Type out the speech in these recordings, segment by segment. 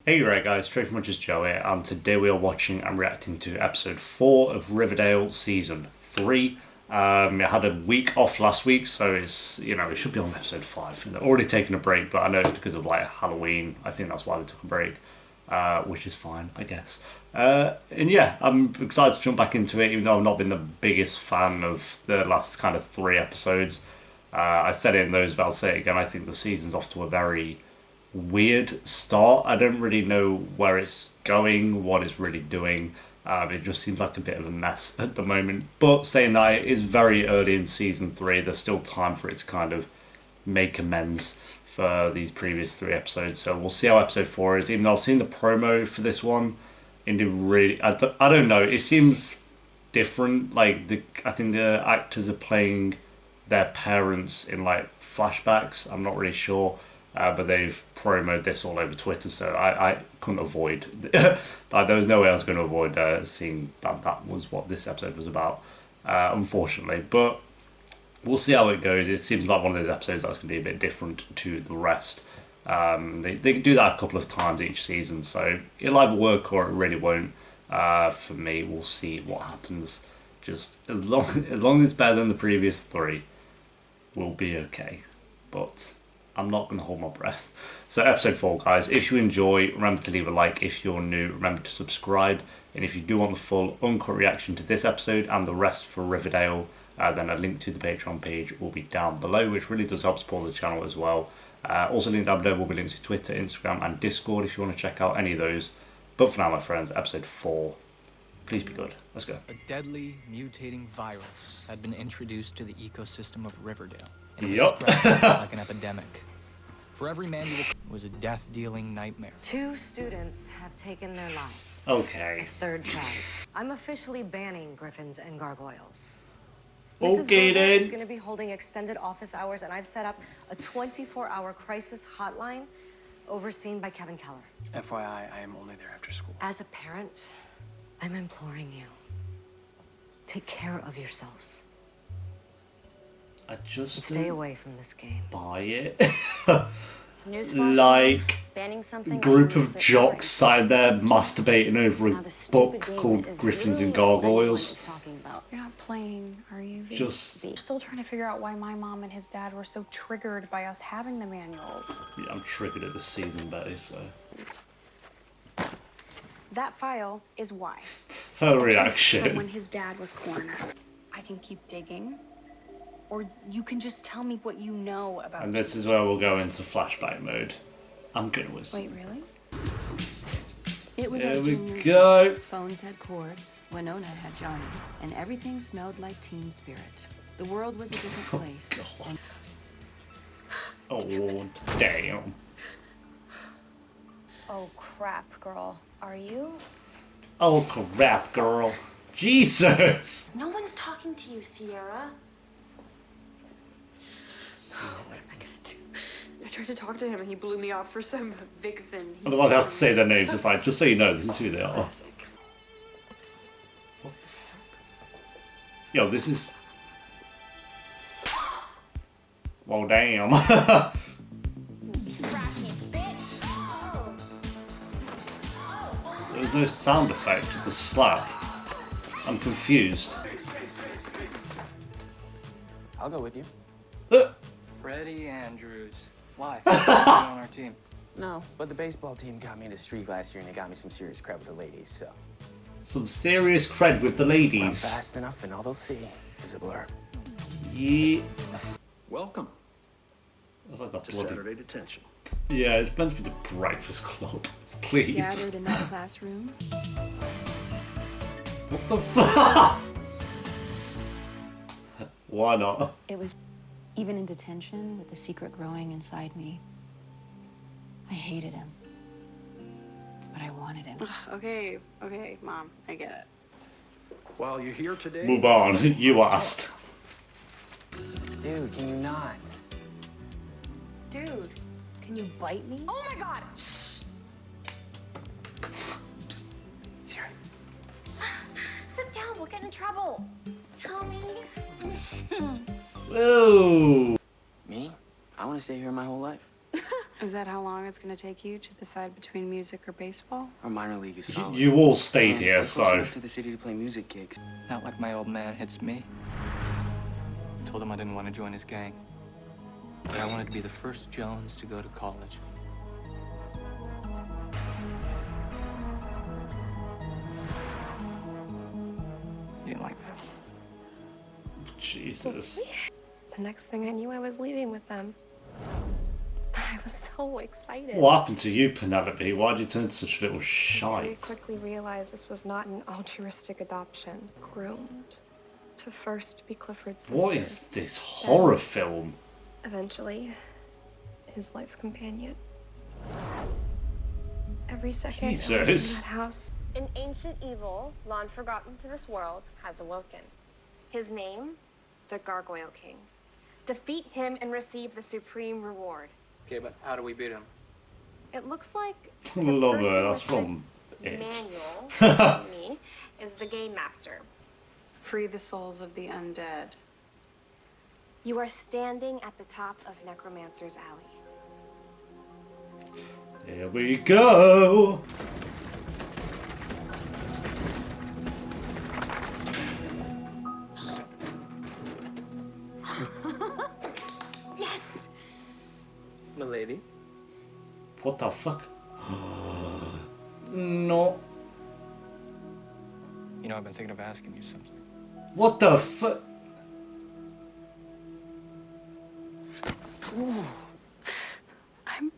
Hey right guys, Trade from Just Joe here, and today we are watching and reacting to episode 4 of Riverdale season 3. I had a week off last week, so it's, it should be on episode 5. They're already taking a break, but I know it's because of like Halloween. I think that's why they took a break, which is fine, I guess. And yeah, I'm excited to jump back into it, even though I've not been the biggest fan of the last kind of 3 episodes. I said it in those, but I'll say it again. I think the season's off to a very weird start. I don't really know where it's going, what it's really doing. It just seems like a bit of a mess at the moment. But saying that, it is very early in season 3. There's still time for it to kind of make amends for these previous 3 episodes. So we'll see how episode 4 is. Even though I've seen the promo for this one, and it really, I don't know. It seems different. Like I think the actors are playing their parents in like flashbacks. I'm not really sure. But they've promoted this all over Twitter, so I couldn't avoid. Like, there was no way I was going to avoid seeing that was what this episode was about, unfortunately. But we'll see how it goes. It seems like one of those episodes that's going to be a bit different to the rest. They do that a couple of times each season, so it'll either work or it really won't. For me, we'll see what happens. Just as long as it's better than the previous 3, we'll be okay. But I'm not going to hold my breath. So episode 4, guys. If you enjoy, remember to leave a like. If you're new, remember to subscribe. And if you do want the full uncut reaction to this episode and the rest for Riverdale, then a link to the Patreon page will be down below, which really does help support the channel as well. Also linked down below will be links to Twitter, Instagram and Discord if you want to check out any of those. But for now, my friends, episode 4. Please be good. Let's go. A deadly, mutating virus had been introduced to the ecosystem of Riverdale. Yup. Like an epidemic. For every man was a death-dealing nightmare. 2 students have taken their lives. Okay. A 3rd child. I'm officially banning griffins and gargoyles. Okay Mrs. then. is going to be holding extended office hours, and I've set up a 24-hour crisis hotline overseen by Kevin Keller. FYI, I am only there after school. As a parent, I'm imploring you, take care of yourselves. I just Stay away from this game. buy it. Newsflash, Like banning something group of jocks sat there masturbating over a book called Griffins and Gargoyles. You're not playing, are you? Just You're still trying to figure out why my mom and his dad were so triggered by us having the manuals. yeah, I'm triggered at this season, Betty. So That file is why. her From reaction. when his dad was coroner. I can keep digging, or you can just tell me what you know about. And this is where we'll go into flashback mode. I'm good with. Wait, really? It was Here our we junior go. year. Phones had cords, Winona had Johnny, and everything smelled like teen spirit. The world was a different place. And Oh damn. Oh crap, girl. Are you? Oh crap, girl. Jesus. No one's talking to you, Sierra. what am I gonna do? I tried to talk to him and he blew me off for some vixen. I'm allowed to have to say their names. Just like, just so you know, this is who they are. Classic. What the fuck? Yo, this is. Well, damn. Trashy bitch. There's no sound effect to the slap. I'm confused. I'll go with you. Uh, Freddie Andrews. Why? You're on our team. No, but the baseball team got me into streak last year and they got me some serious cred with the ladies, so. Some serious cred with the When I'm ladies. fast enough and all they'll see is a blur. Yeah. Welcome That's like the to bloody. Saturday Detention. Yeah, it's meant to be the Breakfast Club. Please. Gathered in that classroom. What the fuck? Why not? It was even in detention with the secret growing inside me. I hated him, but I wanted him. Okay, Mom, I get it. While you're here today, Move on. You asked. Dude, can you not? Dude, can you bite me? Oh my god. Sierra. Sit down. We'll get in trouble. Tell me. Whoa. Me? I want to stay here my whole life. Is that how long it's going to take you to decide between music or baseball? Our minor league is solid. You all stayed here, We're close so enough to the city to play music gigs. Not like my old man hits me. Told him I didn't want to join his gang. But I wanted to be the first Jones to go to college. You didn't like that? Jesus. The next thing I knew, I was leaving with them. I was so excited. What happened to you, Penelope? Why did you turn such a little I shite? quickly realized this was not an altruistic adoption. Groomed to first be Clifford's sister. What is this horror film? Eventually, his life companion. Every second I was in Jesus. that house. An ancient evil, long forgotten to this world, has awoken. His name, the Gargoyle King. Defeat him and receive the supreme reward. Okay, but how do we beat him? It looks like I the love person her, that's with the from it. manual, me, is the game master. Free the souls of the undead. You are standing at the top of Necromancer's Alley. Here we go! Yes! Milady? What the fuck? No. You know, I've been thinking of asking you something. What the fuck? I'm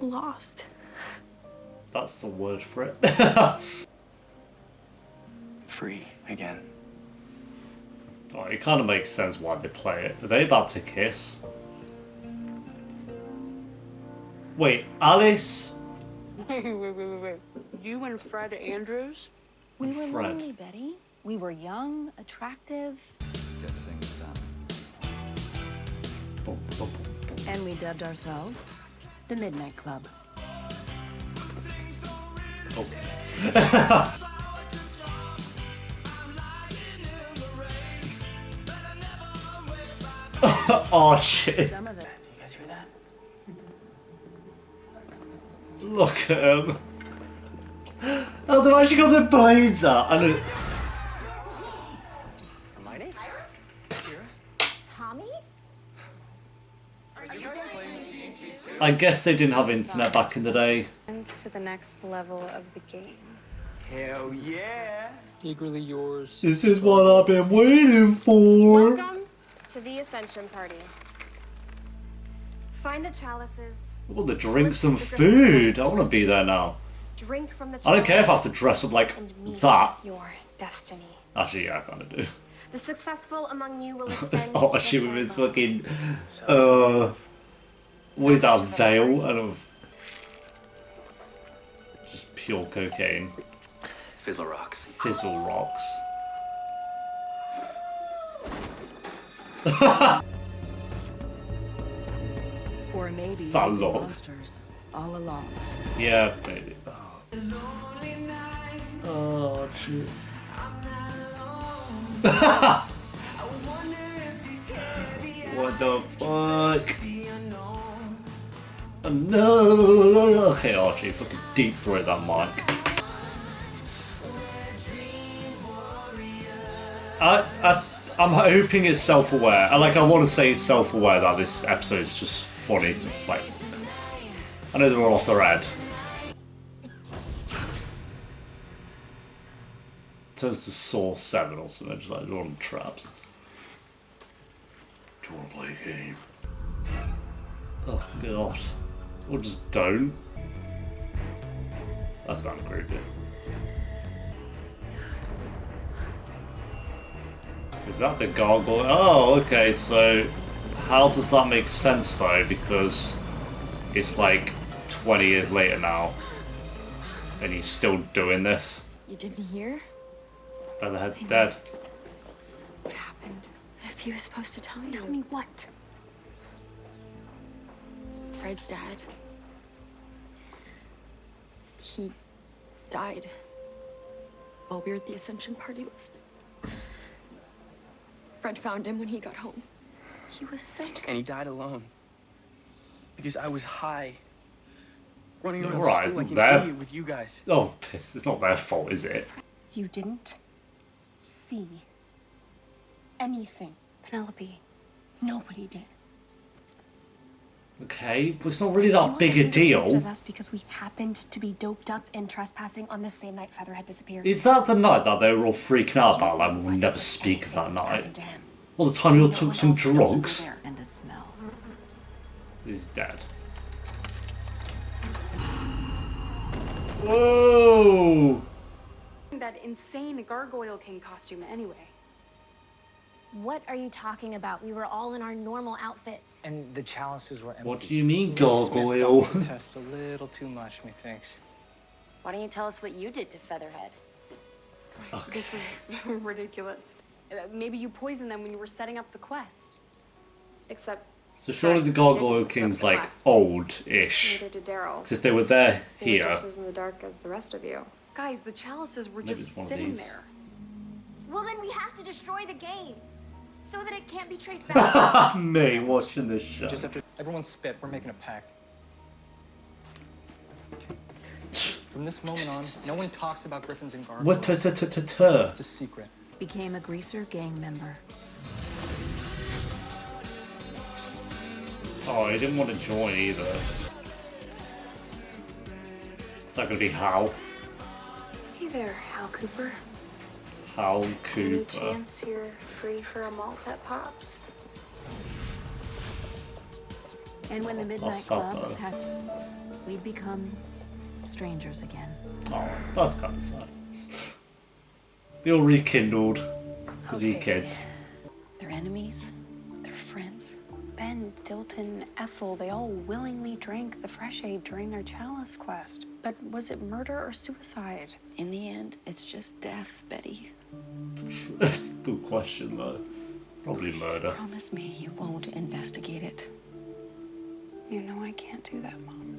lost. That's the word for it. Free again. Oh, it kind of makes sense why they play it. Are they about to kiss? Wait, Alice? Wait. You and Fred Andrews? We were Fred. lonely, Betty. We were young, attractive, Get things done. Boom, boom, boom, boom. and we dubbed ourselves the Midnight Club. Okay. Oh shit. Some of it. You guys hear that? Look at him. Oh, they've actually got their blades out. I know. Hermione? Tommy? I guess they didn't have internet back in the day. And to the next level of the game. Hell yeah! Eagerly yours. This is what I've been waiting for. Welcome to the Ascension Party. Find the chalices. All the drinks and food. I want to be there now. Drink from the I don't care if I have chalice to dress up like and meet that. your destiny. Actually, yeah, I kind of do. The successful among you will ascend Oh, to she the with his throne. fucking what is that, veil? I don't know. Just pure cocaine. Fizzle rocks. Fizzle rocks. Or maybe That we were look. monsters all along. Yeah, maybe. Oh, shit. What the fuck? No. Okay, Archie, fucking deep throat that mic. I'm hoping it's self-aware. I want to say it's self-aware that this episode is just funny to like. I know they're all off their head. Turns to Saw 7 or something, just like they're on traps. Do you want to play a game? Oh god. Or just don't. That's kind of creepy. Is that the gargoyle? Oh, okay, so how does that make sense though? Because it's like 20 years later now and he's still doing this. You didn't hear? Featherhead's dead. What happened? If he was supposed to tell you. Tell me what? Fred's dad. He died while we were at the Ascension party listening. Fred found him when he got home. He was sick. And he died alone. Because I was high. Running around Right, school like an that- idiot with you guys. Oh, piss. It's not their fault, is it? You didn't see anything. Penelope, nobody did. Okay, but it's not really Do you that want big to a think they convicted deal. of us because we happened to be doped up and trespassing on the same night Featherhead disappeared? Is that the night that they were all freaking out about? Like, we'll never speak of that night. Happened to him. All the time you all No took one some else knows we were drugs. there. And the smell. He's dead. Whoa! That insane Gargoyle King costume anyway. What are you talking about? We were all in our normal outfits. And the chalices were empty. What do you mean, Smith gargoyle? dumped the test a little too much, methinks. Why don't you tell us what you did to Featherhead? This is ridiculous. Maybe you poisoned them when you were setting up the quest. Except So surely the Gargoyle King's like old-ish. neither did Daryl. Because if they were there They were here. just as in the dark as the rest of you. Guys, the chalices were Maybe just it's one of sitting these. there. Well, then we have to destroy the game so that it can't be traced back. Me watching this show. Just after everyone spit, we're making a pact. From this moment on, no one talks about griffins and gargoyles. What? It's a secret. Became a greaser gang member. Oh, he didn't want to join either. Is that going to be Hal? Hey there, Hal Cooper. Hal Any Cooper. chance you're free for a malt at Pops? And when the Midnight supper. Club had, we'd become strangers again. Oh, that's kind of sad. They all rekindled. Because you kids. They're enemies. They're friends. Ben, Dilton, Ethel, they all willingly drank the fresh aid during their chalice quest. But was it murder or suicide? In the end, it's just death, Betty. Good question though. Probably murder. Promise me you won't investigate it. You know I can't do that, Mom.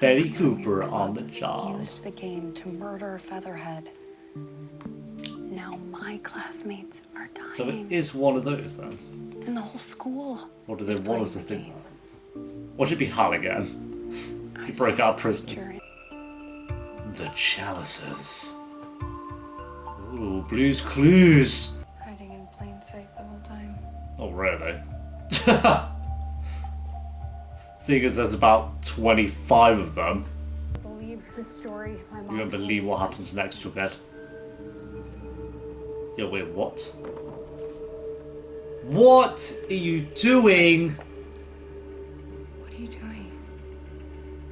Betty Someone Cooper in your on the club job. used the game to murder Featherhead. Now my classmates are dying. So it is one of those then. And the whole school. Or do they is want us to playing think the that? Or should it be Hal again? game. He I broke saw out of a prison. picture. The chalices. Ooh, Blue's Clues. Hiding in plain sight the whole time. Not really. Seeing as there's about 25 of them, Believe the story my mom you won't told believe me. what happens next, Jughead. Yo, wait, what? What are you doing? What are you doing?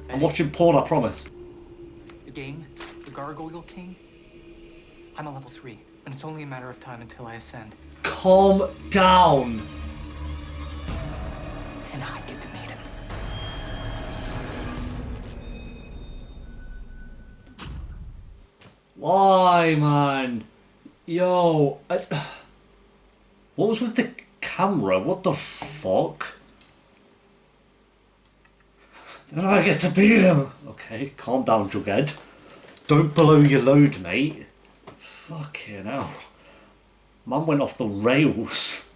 I'm watching porn, I promise. The game, the Gargoyle King. I'm a level 3, and it's only a matter of time until I ascend. Calm down. And I get to meet him. Why, man? Yo, what was with the camera? What the fuck? Then I get to beat him. Okay, calm down, Jughead. Don't blow your load, mate. Fucking hell. Man went off the rails.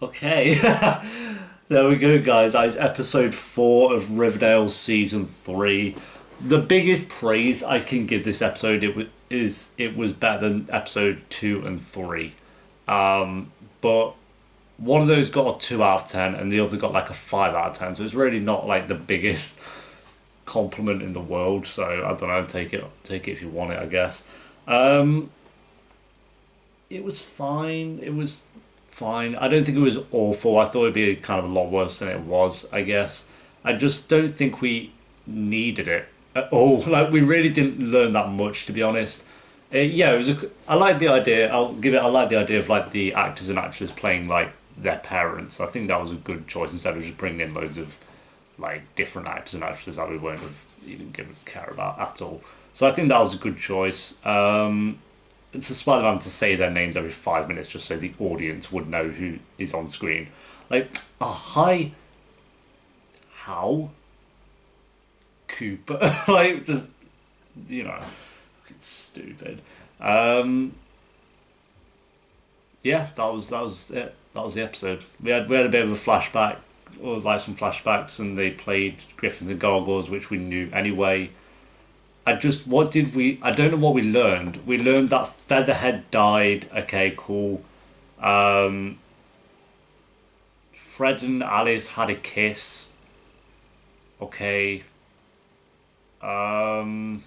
Okay. There we go, guys. That is episode 4 of Riverdale season 3. The biggest praise I can give this episode it was better than episode 2 and 3. But one of those got a 2 out of 10 and the other got like a 5 out of 10. So it's really not like the biggest compliment in the world. So I don't know, take it if you want it, I guess. It was fine. It was fine. I don't think it was awful. I thought it'd be kind of a lot worse than it was, I guess. I just don't think we needed it at all. Like, we really didn't learn that much, to be honest. Yeah, it was I like the idea. I like the idea of like the actors and actresses playing like their parents. I think that was a good choice instead of just bringing in loads of like different actors and actresses that we won't have even given a care about at all. So I think that was a good choice. Despite them having to say their names every 5 minutes just so the audience would know who is on screen. Like, hi, Hal Cooper. Like, just, you know. fucking stupid. Yeah, that was it. That was the episode. We had a bit of a flashback, or like some flashbacks, and they played Griffins and Gargoyles, which we knew anyway. What did we? I don't know what we learned. We learned that Featherhead died. Okay, cool. Fred and Alice had a kiss. Okay. The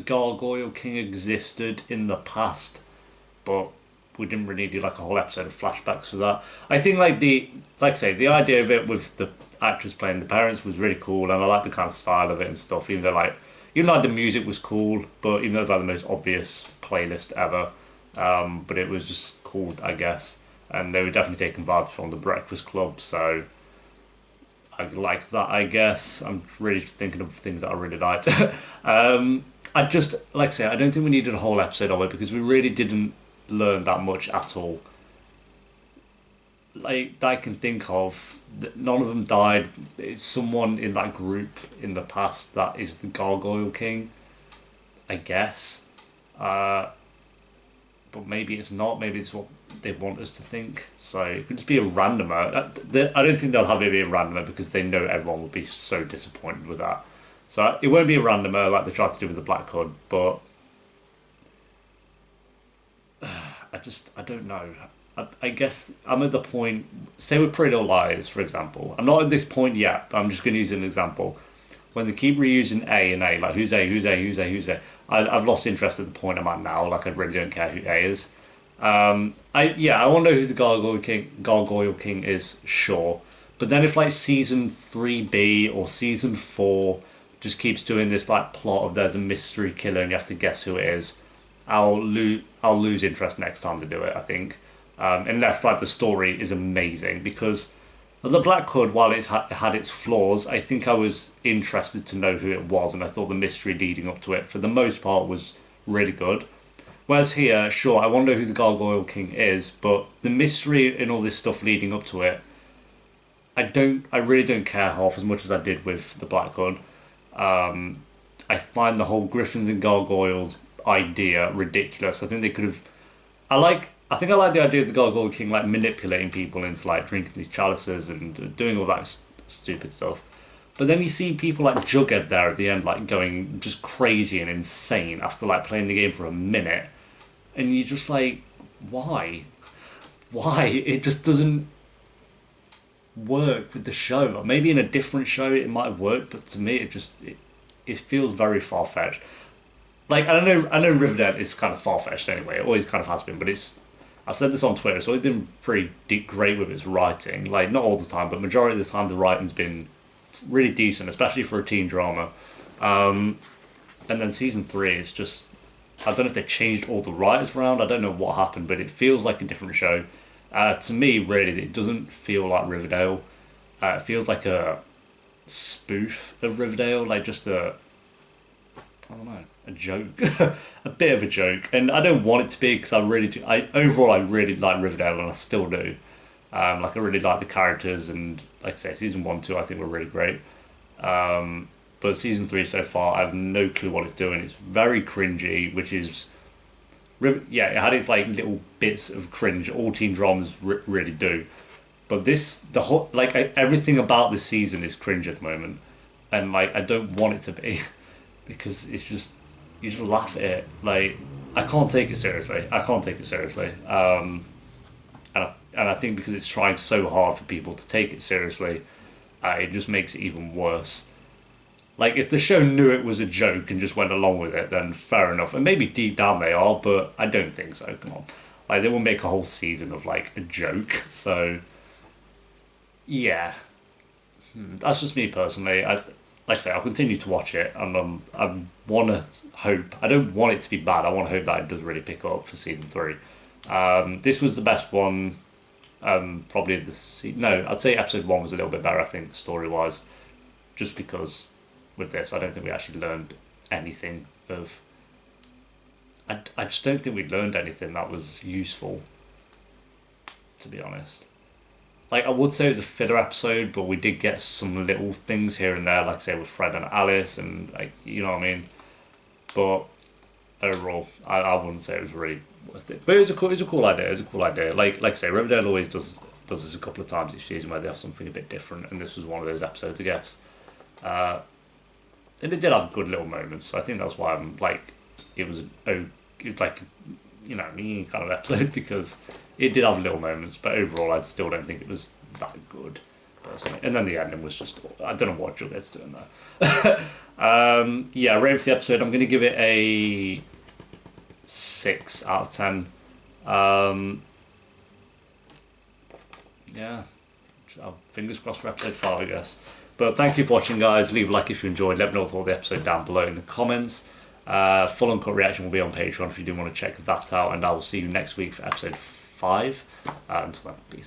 Gargoyle King existed in the past, but we didn't really do like a whole episode of flashbacks for that. I think like I say, the idea of it with the actors playing the parents was really cool, and I like the kind of style of it and stuff. Even though the music was cool, but even though it's like the most obvious playlist ever, but it was just cool, I guess. And they were definitely taking vibes from the Breakfast Club, so I liked that, I guess. I'm really thinking of things that I really liked. I just, like I say, I don't think we needed a whole episode of it because we really didn't learn that much at all. Like, that I can think of, none of them died. It's someone in that group in the past that is the Gargoyle King, I guess. But maybe it's not. Maybe it's what they want us to think. So it could just be a randomer. I don't think they'll have it be a randomer because they know everyone will be so disappointed with that. So it won't be a randomer like they tried to do with the Black Hood, but I don't know. I guess I'm at the point, say with Pretty Little Liars, for example. I'm not at this point yet, but I'm just going to use an example. When they keep reusing A and A, like who's A, who's A, who's A, who's A, I've lost interest at the point I'm at now. Like I really don't care who A is. I want to know who the Gargoyle King is, sure. But then if like season 3B or season 4 just keeps doing this like plot of there's a mystery killer and you have to guess who it is, I'll lose interest next time they do it, I think. Unless like the story is amazing, because the Black Hood, while it had its flaws, I think I was interested to know who it was, and I thought the mystery leading up to it for the most part was really good. Whereas here, sure, I want to know who the Gargoyle King is, but the mystery and all this stuff leading up to it, I really don't care half as much as I did with the Black Hood. I find the whole Griffins and Gargoyles idea ridiculous. I think they could have. I think I like the idea of the Gargoyle King like manipulating people into like drinking these chalices and doing all that stupid stuff. But then you see people like Jughead there at the end, like going just crazy and insane after like playing the game for a minute, and you're just like, why? It just doesn't work with the show. Maybe in a different show it might have worked, but to me it feels very far fetched. Like I know Riverdale is kind of far fetched anyway. It always kind of has been, but I said this on Twitter. It's always been pretty great with its writing. Like not all the time, but majority of the time the writing's been really decent, especially for a teen drama. And then season 3 is just, I don't know if they changed all the writers around. I don't know what happened, but it feels like a different show. To me, really, it doesn't feel like Riverdale. It feels like a spoof of Riverdale, like just I don't know, a joke, a bit of a joke. And I don't want it to be because I really do. Overall, I really like Riverdale, and I still do. Like I really like the characters, and like I say, season 1, 2, I think were really great. But season 3 so far, I have no clue what it's doing. It's very cringy, which is, it had its like little bits of cringe. All teen dramas really do, but everything about this season is cringe at the moment, and like I don't want it to be, because it's just you just laugh at it. Like I can't take it seriously. And I think because it's trying so hard for people to take it seriously, it just makes it even worse. Like, if the show knew it was a joke and just went along with it, then fair enough. And maybe deep down they are, but I don't think so. Come on. Like, they will make a whole season of, like, a joke. So, yeah. That's just me personally. Like I say, I'll continue to watch it. And I want to hope. I don't want it to be bad. I want to hope that it does really pick up for season 3. This was the best one. Probably I'd say episode 1 was a little bit better, I think, story-wise. Just because with this, I don't think we actually learned anything of... I just don't think we learned anything that was useful, to be honest. Like, I would say it was a filler episode, but we did get some little things here and there, like I say, with Fred and Alice, and, like, you know what I mean? but overall, I wouldn't say it was really worth it. But it was a cool idea. It was a cool idea. Like I say, Riverdale always does this a couple of times each season where they have something a bit different, and this was one of those episodes, I guess. And it did have good little moments, so I think that's why I'm like, it was like, you know, me kind of episode, because it did have little moments, but overall I still don't think it was that good personally. And then the ending was just, I don't know what Jughead's doing there. Yeah, rate for the episode, I'm going to give it a 6 out of 10. Yeah, fingers crossed for episode 5, I guess. But thank you for watching, guys. Leave a like if you enjoyed. Let me know what you thought of the episode down below in the comments. Full uncut reaction will be on Patreon if you do want to check that out. And I will see you next week for episode 5. Until then, peace.